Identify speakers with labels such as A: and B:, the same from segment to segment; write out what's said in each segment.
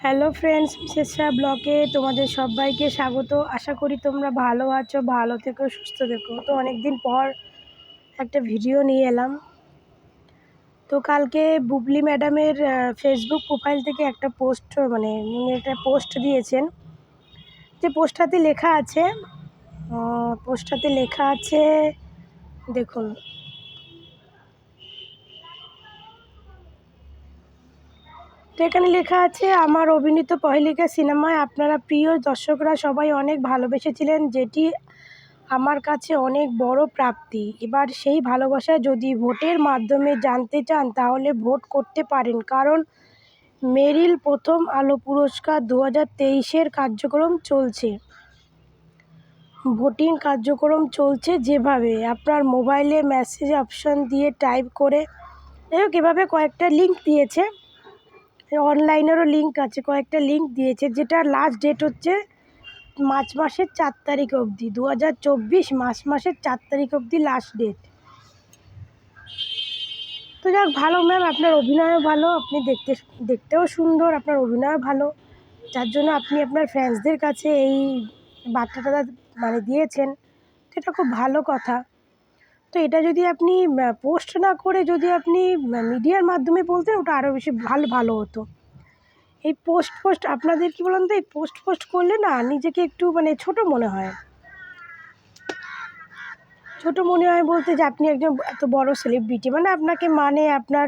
A: Hello friends, Mrs ব্লগে তোমাদের সবাইকে স্বাগত। আশা করি তোমরা ভালো আছো, ভালো থেকো, সুস্থ থেকো। তো অনেক দিন পর একটা ভিডিও নিয়ে এলাম। তো কালকে বুবলি ম্যাডামের ফেসবুক প্রোফাইল থেকে একটা পোস্ট দিয়েছেন। যে পোস্টটাতে লেখা আছে দেখুন। তো এখানে লেখা আছে, আমার অভিনীত পহেলিকা সিনেমায় আপনারা প্রিয় দর্শকরা সবাই অনেক ভালোবেসেছিলেন, যেটি আমার কাছে অনেক বড় প্রাপ্তি। এবার সেই ভালোবাসা যদি ভোটের মাধ্যমে জানতে চান তাহলে ভোট করতে পারেন, কারণ মেরিল প্রথম আলো পুরস্কার 2023-এর কার্যক্রম চলছে। ভোটিং কার্যক্রম চলছে যেভাবে আপনার মোবাইলে মেসেজ অপশান দিয়ে টাইপ করে এভাবে কয়েকটা লিঙ্ক দিয়েছে, অনলাইনেরও লিঙ্ক আছে, কয়েকটা লিঙ্ক দিয়েছে, যেটা লাস্ট ডেট হচ্ছে মার্চ মাসের 4 তারিখ অবধি। 2024 মার্চ মাসের 4 তারিখ অবধি লাস্ট ডেট। তো যাক, ভালো ম্যাম, আপনার অভিনয়ও ভালো, আপনি দেখতেও সুন্দর, আপনার অভিনয়ও ভালো, যার জন্য আপনি আপনার ফ্যান্সদের কাছে এই বার্তাটা দিয়েছেন। তো এটা খুব ভালো কথা। তো এটা যদি আপনি পোস্ট না করে যদি আপনি মিডিয়ার মাধ্যমে বলতেন, ওটা আরও বেশি ভালো হতো। এই পোস্ট আপনাদের কী বলুন তো, এই পোস্ট করলে না নিজেকে একটু ছোট মনে হয়। ছোট মনে হয় বলতে যে আপনি একজন এত বড় সেলিব্রিটি, আপনাকে আপনার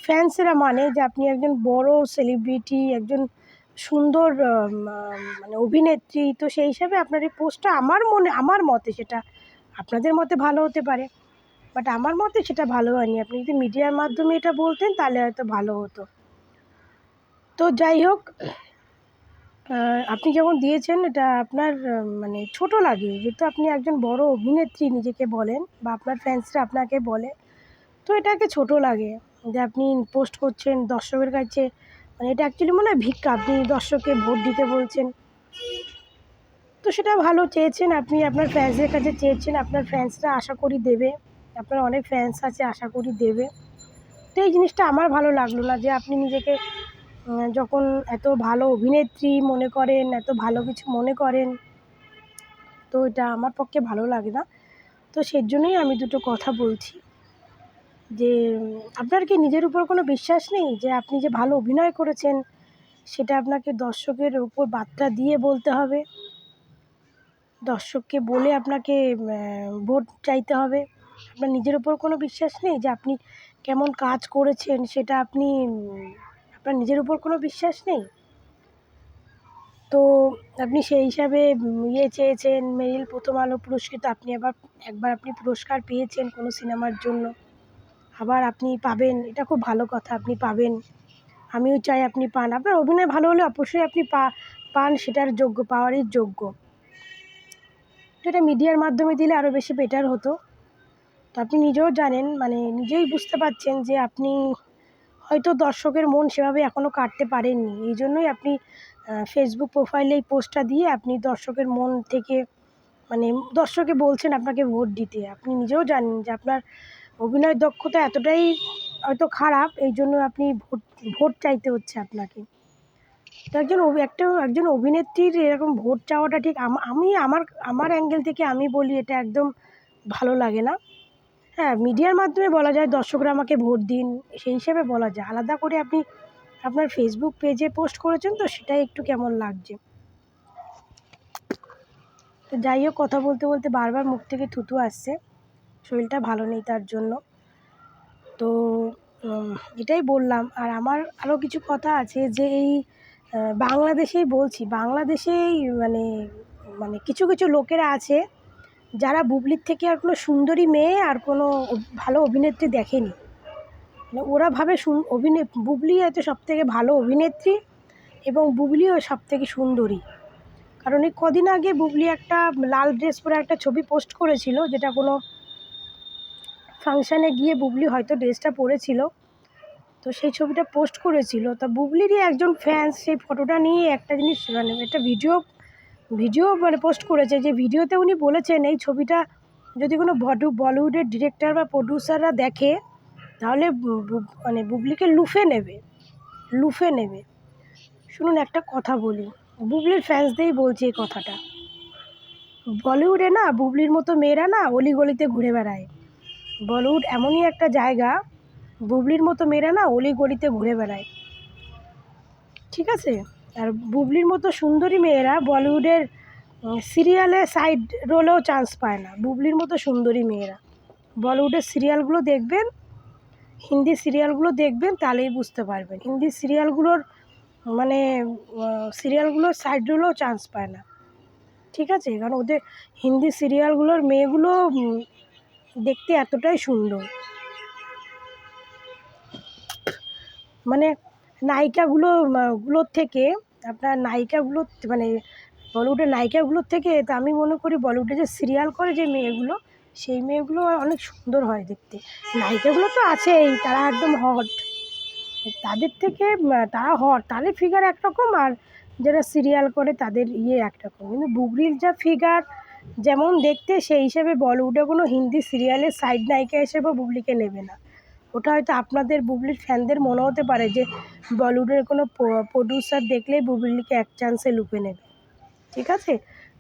A: ফ্যান্সেরা যে আপনি একজন বড় সেলিব্রিটি, একজন সুন্দর অভিনেত্রী। তো সেই হিসাবে আপনার এই পোস্টটা আমার মতে, সেটা আপনাদের মতে ভালো হতে পারে, বাট আমার মতে সেটা ভালো হয়নি। আপনি যদি মিডিয়ার মাধ্যমে এটা বলতেন তাহলে হয়তো ভালো হতো। তো যাই হোক, আপনি যখন দিয়েছেন এটা আপনার ছোট লাগে, যেহেতু আপনি একজন বড় অভিনেত্রী নিজেকে বলেন, বা আপনার ফ্যান্সরা আপনাকে বলে, তো এটাকে ছোট লাগে যে আপনি পোস্ট করছেন দর্শকের কাছে। এটা অ্যাকচুয়ালি মনে হয় ভিক্ষা, আপনি দর্শককে ভোট দিতে বলছেন। তো সেটা ভালো চেয়েছেন আপনি, আপনার ফ্যান্সদের কাছে চেয়েছেন, আপনার ফ্যান্সরা আশা করি দেবে, আপনার অনেক ফ্যান্স আছে, আশা করি দেবে। তো এই জিনিসটা আমার ভালো লাগলো না যে আপনি নিজেকে যখন এত ভালো অভিনেত্রী মনে করেন, এত ভালো কিছু মনে করেন, তো এটা আমার পক্ষে ভালো লাগে না। তো সেজন্যই আমি দুটো কথা বলছি যে আপনার কি নিজের উপর কোনো বিশ্বাস নেই যে আপনি যে ভালো অভিনয় করেছেন সেটা আপনাকে দর্শকের উপর বার্তা দিয়ে বলতে হবে, দর্শককে বলে আপনাকে ভোট চাইতে হবে? আপনার নিজের উপর কোনো বিশ্বাস নেই যে আপনি কেমন কাজ করেছেন, সেটা আপনার নিজের উপর কোনো বিশ্বাস নেই? তো আপনি সেই হিসাবে চেয়েছেন মেরিল প্রথম আলো পুরস্কৃত, আপনি একবার আপনি পুরস্কার পেয়েছেন কোনো সিনেমার জন্য, আবার আপনি পাবেন, এটা খুব ভালো কথা, আপনি পাবেন। আমিও চাই আপনি পান। আপনার অভিনয় ভালো হলে অবশ্যই আপনি পান, সেটার পাওয়ারই যোগ্য। তো এটা মিডিয়ার মাধ্যমে দিলে আরও বেশি বেটার হতো। তো আপনি নিজেও জানেন, নিজেই বুঝতে পারছেন যে আপনি হয়তো দর্শকের মন সেভাবে এখনও কাটতে পারেননি। এই জন্যই আপনি ফেসবুক প্রোফাইলে এই পোস্টটা দিয়ে আপনি দর্শকের মন থেকে দর্শকে বলছেন আপনাকে ভোট দিতে। আপনি নিজেও জানেন যে আপনার অভিনয় দক্ষতা এতটাই হয়তো খারাপ, এই জন্য আপনি ভোট চাইতে হচ্ছে আপনাকে। তো একজন অভিনেত্রীর এরকম ভোট চাওয়াটা ঠিক আমি আমার অ্যাঙ্গেল থেকে আমি বলি এটা একদম ভালো লাগে না। হ্যাঁ, মিডিয়ার মাধ্যমে বলা যায় দর্শকরা আমাকে ভোট দিন, সেই হিসেবে বলা যায়। আলাদা করে আপনি আপনার ফেসবুক পেজে পোস্ট করেছেন, তো সেটাই একটু কেমন লাগছে। তো যাই হোক, কথা বলতে বলতে বারবার মুখ থেকে থুতু আসছে, শরীরটা ভালো নেই তার জন্য। তো এটাই বললাম। আর আমার আরও কিছু কথা আছে যে এই বাংলাদেশেই বলছি, বাংলাদেশেই কিছু কিছু লোকেরা আছে যারা বুবলির থেকে আর কোনো সুন্দরী মেয়ে আর কোনো ভালো অভিনেত্রী দেখেনি। ওরা ভাবে বুবলি হয়তো সবথেকে ভালো অভিনেত্রী এবং বুবলিও সবথেকে সুন্দরী। কারণ এই কদিন আগে বুবলি একটা লাল ড্রেস পরে একটা ছবি পোস্ট করেছিল, যেটা কোনো ফাংশানে গিয়ে বুবলি হয়তো ড্রেসটা পরেছিল, তো সেই ছবিটা পোস্ট করেছিল। তা বুবলিরই একজন ফ্যান্স সেই ফটোটা নিয়ে একটা জিনিস একটা ভিডিও পোস্ট করেছে, যে ভিডিওতে উনি বলেছেন এই ছবিটা যদি কোনো বলিউডের ডিরেক্টর বা প্রডিউসাররা দেখে তাহলে বুবলিকে লুফে নেবে। শুনুন একটা কথা বলি, বুবলির ফ্যান্সদেরই বলছি এই কথাটা। বলিউডে না বুবলির মতো মেয়েরা না অলিগলিতে ঘুরে বেড়ায়। বলিউড এমনই একটা জায়গা, বুবলির মতো মেয়েরা না অলিগলিতে ঘুরে বেড়ায়, ঠিক আছে? আর বুবলির মতো সুন্দরী মেয়েরা বলিউডের সিরিয়ালে সাইড রোলেও চান্স পায় না। বুবলির মতো সুন্দরী মেয়েরা বলিউডের সিরিয়ালগুলো দেখবেন, হিন্দি সিরিয়ালগুলো দেখবেন, তাহলেই বুঝতে পারবেন। হিন্দি সিরিয়ালগুলোর মানে সিরিয়ালগুলোর সাইড রোলেও চান্স পায় না, ঠিক আছে? কারণ ওদের হিন্দি সিরিয়ালগুলোর মেয়েগুলো দেখতে এতটাই সুন্দর, মানে নায়িকাগুলোর থেকে, আপনার নায়িকাগুলো মানে বলিউডের নায়িকাগুলোর থেকে তো আমি মনে করি বলিউডে যে সিরিয়াল করে যে মেয়েগুলো, সেই মেয়েগুলো অনেক সুন্দর হয় দেখতে। নায়িকাগুলো তো আছেই, তারা একদম হট, তাদের থেকে তারা হট, তাদের ফিগার একরকম, আর যারা সিরিয়াল করে তাদের একরকম। কিন্তু বুবলির যা ফিগার যেমন দেখতে, সেই হিসেবে বলিউডে কোনো হিন্দি সিরিয়ালের সাইড নায়িকা হিসেবেও বুবলিকে নেবে না। ওটা হয়তো আপনাদের বুবলির ফ্যানদের মনে হতে পারে যে বলিউডের কোনো প্রডিউসার দেখলেই বুবলিকে এক চান্সে লুপে নেবে, ঠিক আছে?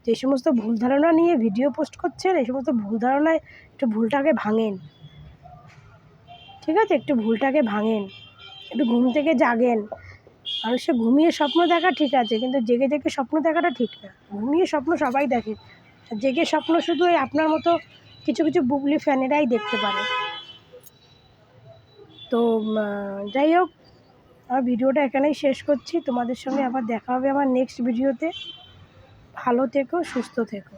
A: যে সমস্ত ভুল ধারণা নিয়ে ভিডিও পোস্ট করছেন, এই সমস্ত ভুল ধারণায় একটু ভুলটাকে ভাঙেন, ঠিক আছে? একটু ভুলটাকে ভাঙেন, একটু ঘুম থেকে জাগেন। মানুষের ঘুমিয়ে স্বপ্ন দেখা ঠিক আছে, কিন্তু জেগে জেগে স্বপ্ন দেখাটা ঠিক না। ঘুমিয়ে স্বপ্ন সবাই দেখে, জেগে স্বপ্ন শুধু আপনার মতো কিছু কিছু বুবলি ফ্যানেরাই দেখতে পারে। তো যাই হোক, আমার ভিডিওটা এখানেই শেষ করছি। তোমাদের সঙ্গে আবার দেখা হবে আমার নেক্সট ভিডিওতে। ভালো থেকো, সুস্থ থেকো।